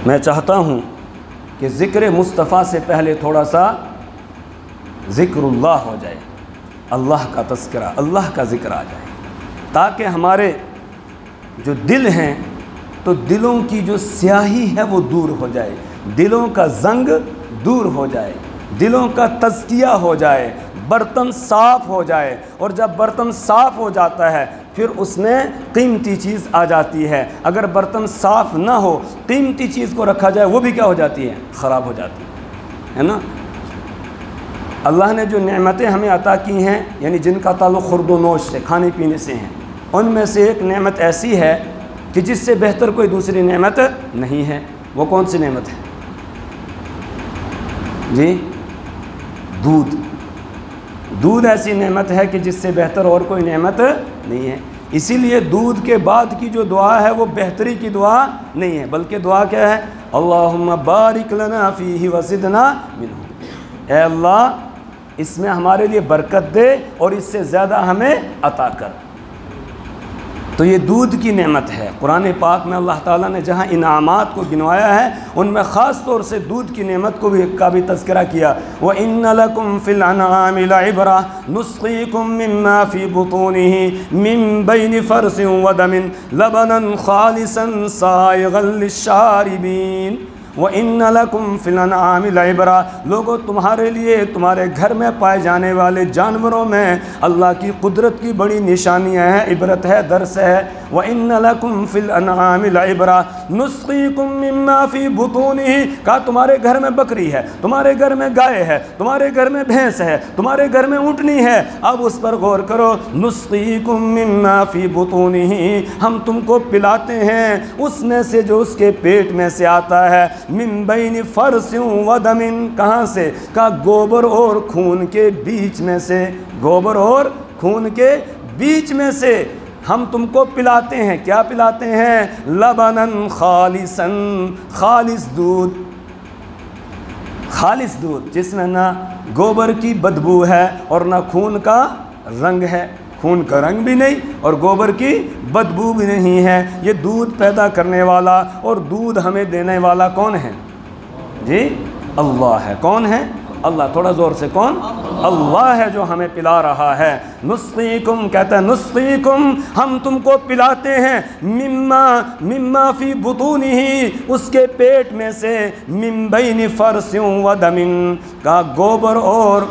میں چاہتا ہوں کہ ذکر مصطفیٰ سے پہلے تھوڑا سا ذکر اللہ ہو جائے، اللہ کا تذکرہ، اللہ کا ذکر آ جائے، تاکہ ہمارے جو دل ہیں تو دلوں کی جو سیاہی ہے وہ دور ہو جائے، دلوں کا زنگ دور ہو جائے، دلوں کا تزکیہ ہو جائے، برتن صاف ہو جائے۔ اور جب برتن صاف ہو جاتا ہے پھر اس میں قیمتی چیز آ جاتی ہے۔ اگر برتن صاف نہ ہو، قیمتی چیز کو رکھا جائے، وہ بھی کیا ہو جاتی ہے؟ خراب ہو جاتی ہے نا۔ اللہ نے جو نعمتیں ہمیں عطا کی ہیں، یعنی جن کا تعلق خورد و نوش سے، کھانے پینے سے ہیں، ان میں سے ایک نعمت ایسی ہے کہ جس سے بہتر کوئی دوسری نعمت نہیں ہے۔ وہ کون سی نعمت ہے؟ جی، دودھ۔ دودھ ایسی نعمت ہے کہ جس سے بہتر اور کوئی نعمت نہیں ہے۔ اسی لیے دودھ کے بعد کی جو دعا ہے وہ بہتری کی دعا نہیں ہے، بلکہ دعا کیا ہے؟ اللہم بارک لنا فیہ وزدنا منہ۔ اے اللہ اس میں ہمارے لیے برکت دے اور اس سے زیادہ ہمیں عطا کر۔ تو یہ دودھ کی نعمت ہے۔ قرآن پاک میں اللہ تعالیٰ نے جہاں انعامات کو گنوایا ہے ان میں خاص طور سے دودھ کی نعمت کو بھی تذکرہ کیا۔ وَإِنَّ لَكُمْ فِي الْأَنْعَامِ لَعِبْرَةً نُسْقِيكُم مِّمَّا فِي بُطُونِهِ مِن بَيْنِ فَرْثٍ وَدَمٍ لَبَنًا خَالِصًا سَائِغًا لِلشَّارِبِينَ۔ وَإِنَّ لَكُمْ فِي الْأَنْعَامِ لَعِبْرَةً، لوگوں تمہارے لیے تمہارے گھر میں پائے جانے والے جانوروں میں اللہ کی قدرت کی بڑی نشانیاں ہیں، عبرت ہے، درس ہے۔ وَإِنَّ لَكُمْ فِي الْأَنْعَامِ لَعِبْرَةً نُسْقِيكُم مِّمَّا فِي بُطُونِهِ، کہا تمہارے گھر میں بکری ہے، تمہارے گھر میں گائے ہے، تمہارے گھر میں بھینس ہے، تمہارے گھر میں اونٹنی ہے، اب اس پر غور کرو۔ نُسْقِيكُم مِّمَّا فِي بُطُونِهِ، ہم تم کو پلاتے ہیں اس میں سے جو اس کے پیٹ میں سے آتا ہے۔ من بین فرث و دم، کہاں سے؟ کہا گوبر اور خون کے بیچ میں سے، گوبر اور خون کے بیچ میں سے ہم تم کو پلاتے ہیں۔ کیا پلاتے ہیں؟ لبناً خالصاً، خالص دودھ، خالص دودھ جس میں نہ گوبر کی بدبو ہے اور نہ خون کا رنگ ہے، خون کا رنگ بھی نہیں اور گوبر کی بدبو بھی نہیں ہے۔ یہ دودھ پیدا کرنے والا اور دودھ ہمیں دینے والا کون ہے؟ جی اللہ ہے۔ کون ہے؟ اللہ۔ تھوڑا زور سے، کون؟ اللہ ہے جو ہمیں پلا رہا ہے۔ نسقیکم، کہتا ہے نسقیکم، ہم تم کو پلاتے ہیں، مما فی بطونہ، اس کے پیٹ میں سے، من بین فرث و دم، کا گوبر اور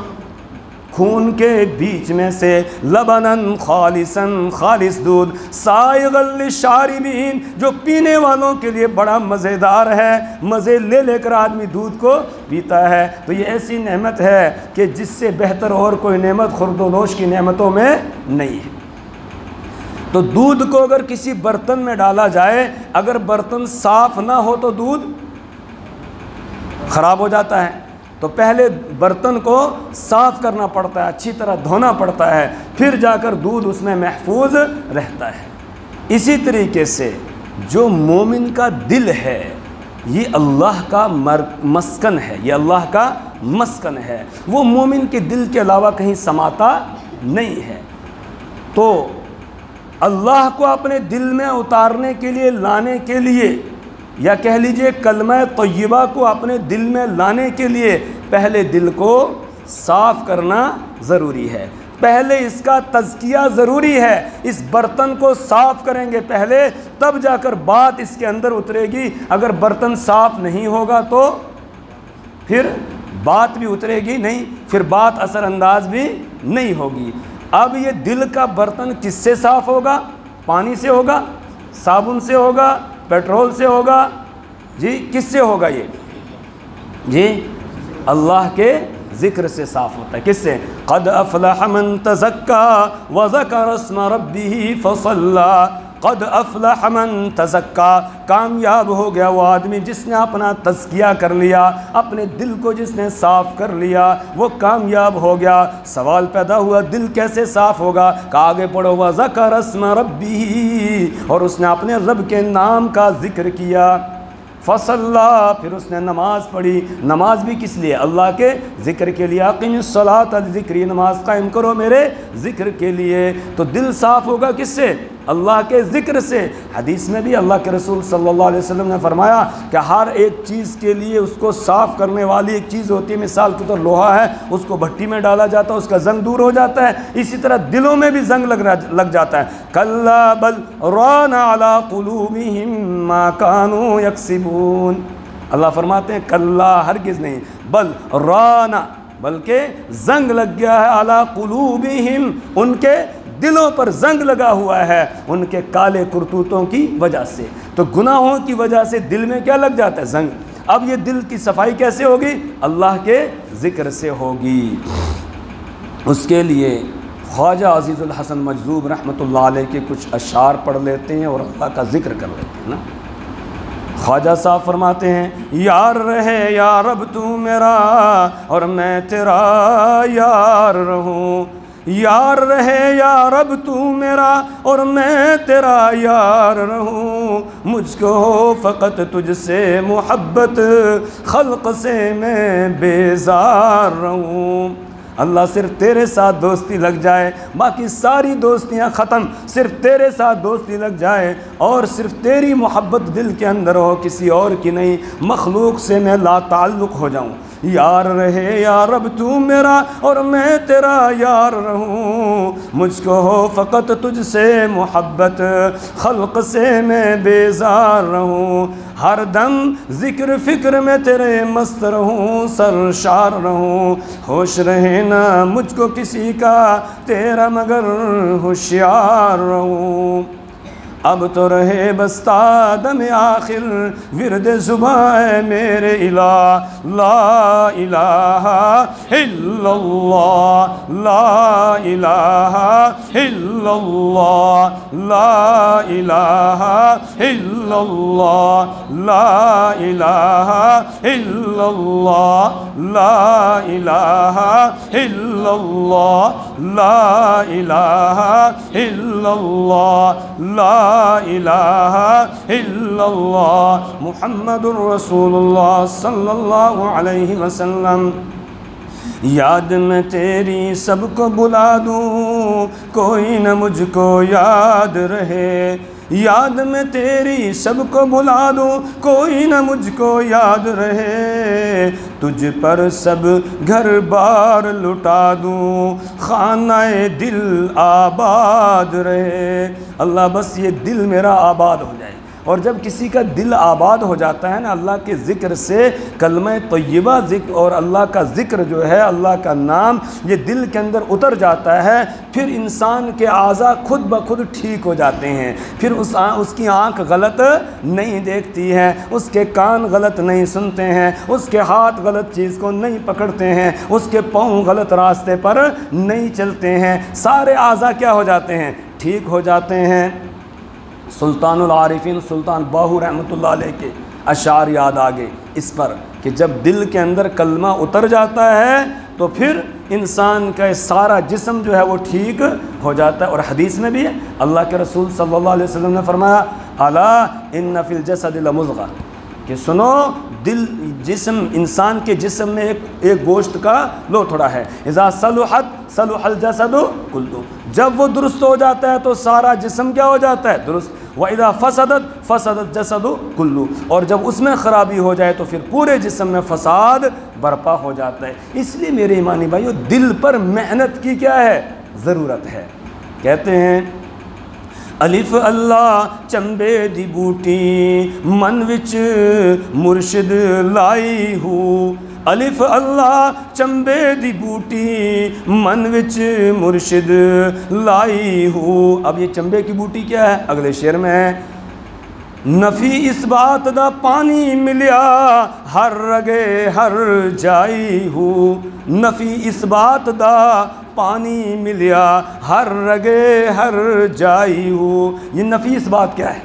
خون کے بیچ میں سے، لبناً خالصاً، خالص دودھ، سائغا للشاربین، جو پینے والوں کے لیے بڑا مزیدار ہے، مزے لے لے کر آدمی دودھ کو پیتا ہے۔ تو یہ ایسی نعمت ہے کہ جس سے بہتر اور کوئی نعمت خورد و نوش کی نعمتوں میں نہیں ہے۔ تو دودھ کو اگر کسی برتن میں ڈالا جائے، اگر برتن صاف نہ ہو تو دودھ خراب ہو جاتا ہے۔ تو پہلے برتن کو صاف کرنا پڑتا ہے، اچھی طرح دھونا پڑتا ہے، پھر جا کر دودھ اس میں محفوظ رہتا ہے۔ اسی طریقے سے جو مومن کا دل ہے یہ اللہ کا مسکن ہے، یہ اللہ کا مسکن ہے، وہ مومن کے دل کے علاوہ کہیں سماتا نہیں ہے۔ تو اللہ کو اپنے دل میں اتارنے کے لیے، لانے کے لیے، یا کہہ لیجئے کلمہ طیبہ کو اپنے دل میں لانے کے لیے پہلے دل کو صاف کرنا ضروری ہے، پہلے اس کا تزکیہ ضروری ہے۔ اس برتن کو صاف کریں گے پہلے، تب جا کر بات اس کے اندر اترے گی۔ اگر برتن صاف نہیں ہوگا تو پھر بات بھی اترے گی نہیں، پھر بات اثر انداز بھی نہیں ہوگی۔ اب یہ دل کا برتن کس سے صاف ہوگا؟ پانی سے ہوگا، صابن سے ہوگا، پیٹرول سے ہوگا؟ جی کس سے ہوگا یہ؟ جی اللہ کے ذکر سے صاف ہوتا ہے۔ کس سے؟ قد افلح من تزکا وذکر اسم ربہ فصلی، قد افلح من تزکا، کامیاب ہو گیا وہ آدمی جس نے اپنا تزکیہ کر لیا، اپنے دل کو جس نے صاف کر لیا وہ کامیاب ہو گیا۔ سوال پیدا ہوا دل کیسے صاف ہوگا؟ کہ آگے پڑھو، وذکر اسم ربہ، اور اس نے اپنے رب کے نام کا ذکر کیا، فصلی، پھر اس نے نماز پڑھی۔ نماز بھی کس لیے؟ اللہ کے ذکر کے لیے۔ اقیم الصلاۃ لذکری، نماز قائم کرو میرے ذکر کے لیے۔ تو دل صاف ہوگا کس سے؟ اللہ کے ذکر سے۔ حدیث میں بھی اللہ کے رسول صلی اللہ علیہ وسلم نے فرمایا کہ ہر ایک چیز کے لیے اس کو صاف کرنے والی ایک چیز ہوتی ہے، مثال کے طور لوہا ہے، اس کو بھٹی میں ڈالا جاتا ہے، اس کا زنگ دور ہو جاتا ہے، اسی طرح دلوں میں بھی زنگ لگ جاتا ہے۔ کلا بل ران علی قلوبہم ما کانوا یکسبون، اللہ فرماتے ہیں کلا ہرگز نہیں، بل رانا بلکہ زنگ لگ گیا ہے، علی قلوبہم ان کے دلوں پر زنگ لگا ہوا ہے ان کے کالے کرتوتوں کی وجہ سے۔ تو گناہوں کی وجہ سے دل میں کیا لگ جاتا ہے؟ زنگ۔ اب یہ دل کی صفائی کیسے ہوگی؟ اللہ کے ذکر سے ہوگی۔ اس کے لیے خواجہ عزیز الحسن مجذوب رحمۃ اللہ علیہ کے کچھ اشعار پڑھ لیتے ہیں اور اللہ کا ذکر کر لیتے ہیں نا۔ خواجہ صاحب فرماتے ہیں یار رہے یا رب تو میرا اور میں تیرا یار رہوں، یار رہے یا رب تو میرا اور میں تیرا یار رہوں، مجھ کو ہو فقط تجھ سے محبت، خلق سے میں بیزار رہوں۔ اللہ صرف تیرے ساتھ دوستی لگ جائے، باقی ساری دوستیاں ختم، صرف تیرے ساتھ دوستی لگ جائے اور صرف تیری محبت دل کے اندر ہو، کسی اور کی نہیں، مخلوق سے میں لا تعلق ہو جاؤں۔ یار رہے یا رب تو میرا اور میں تیرا یار رہوں، مجھ کو ہو فقط تجھ سے محبت، خلق سے میں بیزار رہوں، ہر دم ذکر فکر میں تیرے مست رہوں، سرشار رہوں، ہوش رہے نہ مجھ کو کسی کا تیرا مگر ہوشیار رہوں۔ اب تو رہے بس تا دم آخر ورد زباں ہے میرے الہ، لا الہ الا اللہ، لا الہ الا اللہ، لا الہ الا اللہ، لا الہ الا اللہ، لا الہ الا اللہ، لا الہ الا اللہ، لا الہ الا اللہ محمد الرسول اللہ صلی اللہ علیہ وسلم۔ یاد میں تیری سب کو بلا دوں، کوئی نہ مجھ کو یاد رہے، یاد میں تیری سب کو بلا دوں، کوئی نہ مجھ کو یاد رہے، تجھ پر سب گھر بار لٹا دوں، خانہ دل آباد رہے۔ اللہ بس یہ دل میرا آباد ہو جائے، اور جب کسی کا دل آباد ہو جاتا ہے نا اللہ کے ذکر سے، کلمہ طیبہ ذکر اور اللہ کا ذکر جو ہے، اللہ کا نام یہ دل کے اندر اتر جاتا ہے، پھر انسان کے اعضاء خود بخود ٹھیک ہو جاتے ہیں، پھر اس کی آنکھ غلط نہیں دیکھتی ہے، اس کے کان غلط نہیں سنتے ہیں، اس کے ہاتھ غلط چیز کو نہیں پکڑتے ہیں، اس کے پاؤں غلط راستے پر نہیں چلتے ہیں، سارے اعضاء کیا ہو جاتے ہیں؟ ٹھیک ہو جاتے ہیں۔ سلطان العارفین سلطان باہو رحمۃ اللہ علیہ کے اشعار یاد آگے اس پر کہ جب دل کے اندر کلمہ اتر جاتا ہے تو پھر انسان کا سارا جسم جو ہے وہ ٹھیک ہو جاتا ہے۔ اور حدیث میں بھی ہے، اللہ کے رسول صلی اللہ علیہ وسلم نے فرمایا الا ان فی الجسد لمضغہ، کہ سنو دل جسم انسان کے جسم میں ایک گوشت کا لوتھڑا ہے، اذا صلحت صلح الجسد کلہ، جب وہ درست ہو جاتا ہے تو سارا جسم کیا ہو جاتا ہے؟ درست۔ وَإِذَا فَسَدَتْ فَسَدَ الْجَسَدُ كُلُّهُ، اور جب اس میں خرابی ہو جائے تو پھر پورے جسم میں فساد برپا ہو جاتا ہے۔ اس لیے میرے ایمانی بھائیو دل پر محنت کی کیا ہے؟ ضرورت ہے۔ کہتے ہیں الف اللہ چمبے دی بوٹی من وچ مرشد لائی ہوں، الف اللہ چمبے دی بوٹی من وچ مرشد لائی ہوں۔ اب یہ چمبے کی بوٹی کیا ہے؟ اگلے شعر میں ہے نفی اس بات دا پانی ملیا ہر رگے ہر جائی ہوں، نفی اس بات دا پانی ملیا ہر رگے ہر جائی ہوں۔ یہ نفی اس بات کیا ہے؟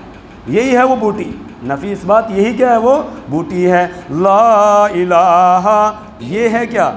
یہی ہے وہ بوٹی، نفی اس بات یہی کیا ہے؟ وہ بوٹی ہے۔ لا الہ یہ ہے کیا؟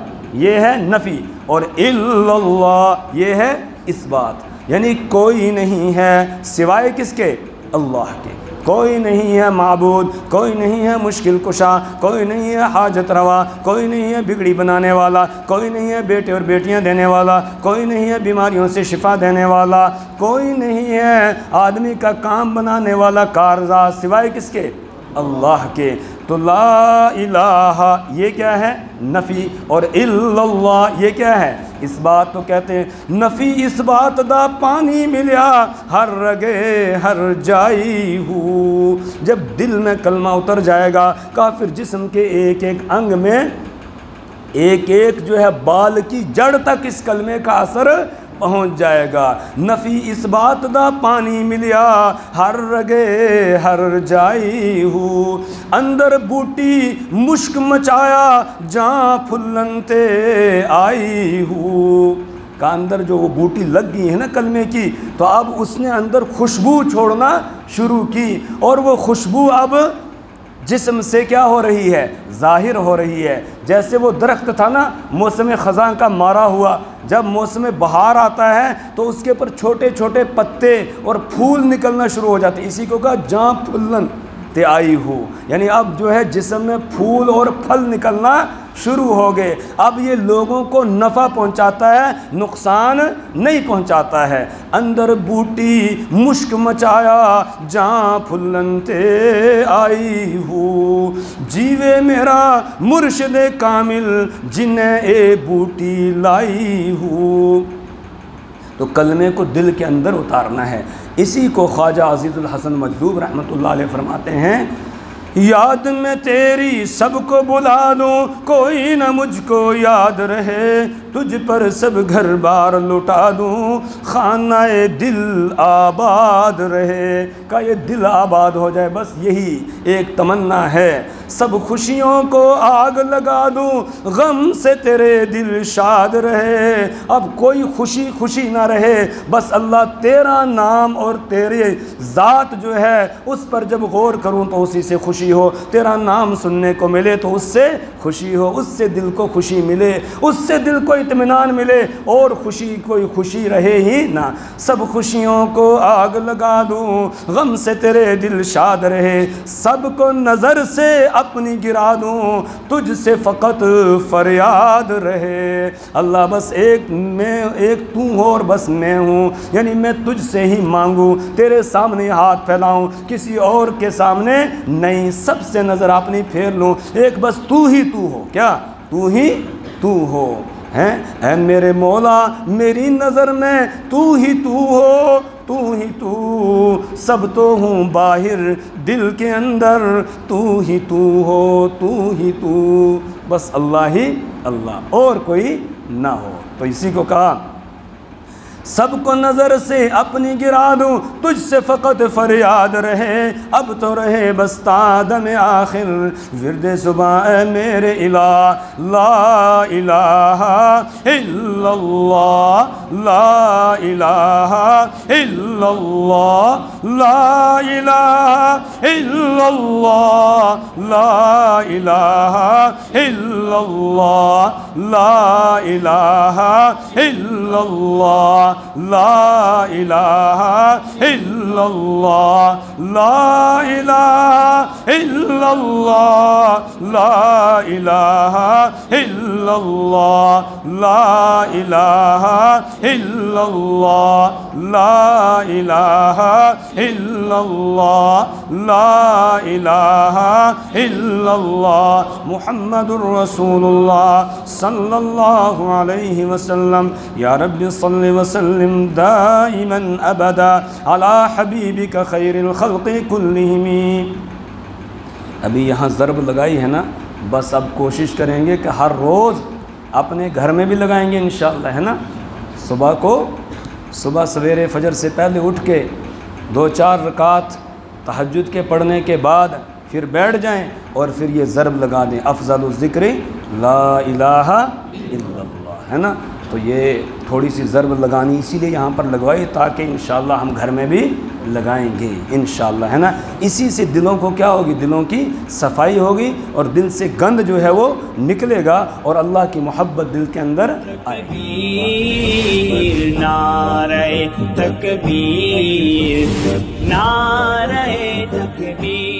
یہ ہے نفی، اور الا اللہ یہ ہے اس بات، یعنی کوئی نہیں ہے سوائے کس کے؟ اللہ کے۔ کوئی نہیں ہے معبود، کوئی نہیں ہے مشکل کشا، کوئی نہیں ہے حاجت روا، کوئی نہیں ہے بگڑی بنانے والا، کوئی نہیں ہے بیٹے اور بیٹیاں دینے والا، کوئی نہیں ہے بیماریوں سے شفا دینے والا، کوئی نہیں ہے آدمی کا کام بنانے والا کارساز سوائے کس کے؟ اللہ کے۔ تو لا الہ یہ کیا ہے؟ نفی، اور الا اللہ یہ کیا ہے؟ اس بات تو کہتے ہیں نفی اس بات دا پانی ملیا ہر رگے ہر جائی ہو۔ جب دل میں کلمہ اتر جائے گا، کافر جسم کے ایک ایک انگ میں، ایک ایک جو ہے بال کی جڑ تک اس کلمے کا اثر پہنچ جائے گا۔ نفی اس بات دا پانی ملیا ہر رگے ہر جائی ہو، اندر بوٹی مشک مچایا جہاں پھلن تے آئی ہو۔ کا اندر جو وہ بوٹی لگ گئی ہے نا کلمے کی، تو اب اس نے اندر خوشبو چھوڑنا شروع کی، اور وہ خوشبو اب جسم سے کیا ہو رہی ہے؟ ظاہر ہو رہی ہے۔ جیسے وہ درخت تھا نا موسم خزاں کا مارا ہوا، جب موسم بہار آتا ہے تو اس کے اوپر چھوٹے چھوٹے پتے اور پھول نکلنا شروع ہو جاتے ہیں، اسی کو کہا جہاں پھلن تے آئی ہو، یعنی اب جو ہے جسم میں پھول اور پھل نکلنا شروع ہو گئے۔ اب یہ لوگوں کو نفع پہنچاتا ہے، نقصان نہیں پہنچاتا ہے۔ اندر بوٹی مشک مچایا جہاں پھلن تے آئی ہو، جیوے میرا مرشد کامل جنہیں اے بوٹی لائی ہو۔ تو کلمے کو دل کے اندر اتارنا ہے۔ اسی کو خواجہ عزیز الحسن مجذوب رحمۃ اللہ علیہ فرماتے ہیں، یاد میں تیری سب کو بلا دوں، کوئی نہ مجھ کو یاد رہے، تجھ پر سب گھر بار لٹا دوں، خانہ دل آباد رہے۔ کہ یہ دل آباد ہو جائے، بس یہی ایک تمنا ہے۔ سب خوشیوں کو آگ لگا دوں، غم سے تیرے دل شاد رہے۔ اب کوئی خوشی خوشی نہ رہے، بس اللہ تیرا نام اور تیرے ذات جو ہے اس پر جب غور کروں تو اسی سے خوشی ہو، تیرا نام سننے کو ملے تو اس سے خوشی ہو، اس سے دل کو خوشی ملے، اس سے دل کو اطمینان ملے، اور خوشی کوئی خوشی رہے ہی نہ۔ سب خوشیوں کو آگ لگا دوں، غم سے تیرے دل شاد رہے، سب کو نظر سے اپنی گرا دوں، تجھ سے فقط فریاد رہے۔ اللہ بس ایک تو ہو اور بس میں ہوں، یعنی میں تجھ سے ہی مانگوں، تیرے سامنے ہاتھ پھیلاؤں، کسی اور کے سامنے نہیں، سب سے نظر اپنی پھیر لوں، ایک بس تو ہی تو ہو، کیا تو ہی تو ہو ہیں؟ اے میرے مولا میری نظر میں تو ہی تو ہو، تو ہی تو، سب تو ہوں باہر دل کے اندر، تو ہی تو ہو، تو ہی تو، بس اللہ ہی اللہ، اور کوئی نہ ہو۔ تو اسی کو کہا سب کو نظر سے اپنی گرا دوں، تجھ سے فقط فریاد رہے، اب تو رہے بس تا دم آخر ورد صبح اے میرے الہ، لا الہ الا اللہ، لا الہ الا اللہ، لا الہ الا اللہ، لا الہ الا اللہ، لا الہ الا اللہ، لا الہ الا اللہ، لا الہ الا اللہ، لا الہ الا اللہ، لا الہ الا اللہ، لا الہ الا اللہ، لا الہ الا اللہ، محمد الرسول اللہ صلی اللہ علیہ وسلم۔ یا رب صلی وسلم دائما ابدا علی حبیبک خیر الخلق کلہم۔ ابھی یہاں ضرب لگائی ہے نا، بس اب کوشش کریں گے کہ ہر روز اپنے گھر میں بھی لگائیں گے انشاءاللہ، ہے نا۔ صبح سویرے فجر سے پہلے اٹھ کے 2-4 رکعت تہجد کے پڑھنے کے بعد پھر بیٹھ جائیں اور پھر یہ ضرب لگا دیں، افضل الذکر لا الہ الا اللہ، ہے نا۔ تو یہ تھوڑی سی ضرب لگانی اسی لیے یہاں پر لگوائی تاکہ انشاءاللہ ہم گھر میں بھی لگائیں گے انشاءاللہ، ہے نا۔ اسی سے دلوں کو کیا ہوگی، دلوں کی صفائی ہوگی اور دل سے گند جو ہے وہ نکلے گا اور اللہ کی محبت دل کے اندر آئے گی۔ نعرہ تکبیر، نعرہ تکبیر۔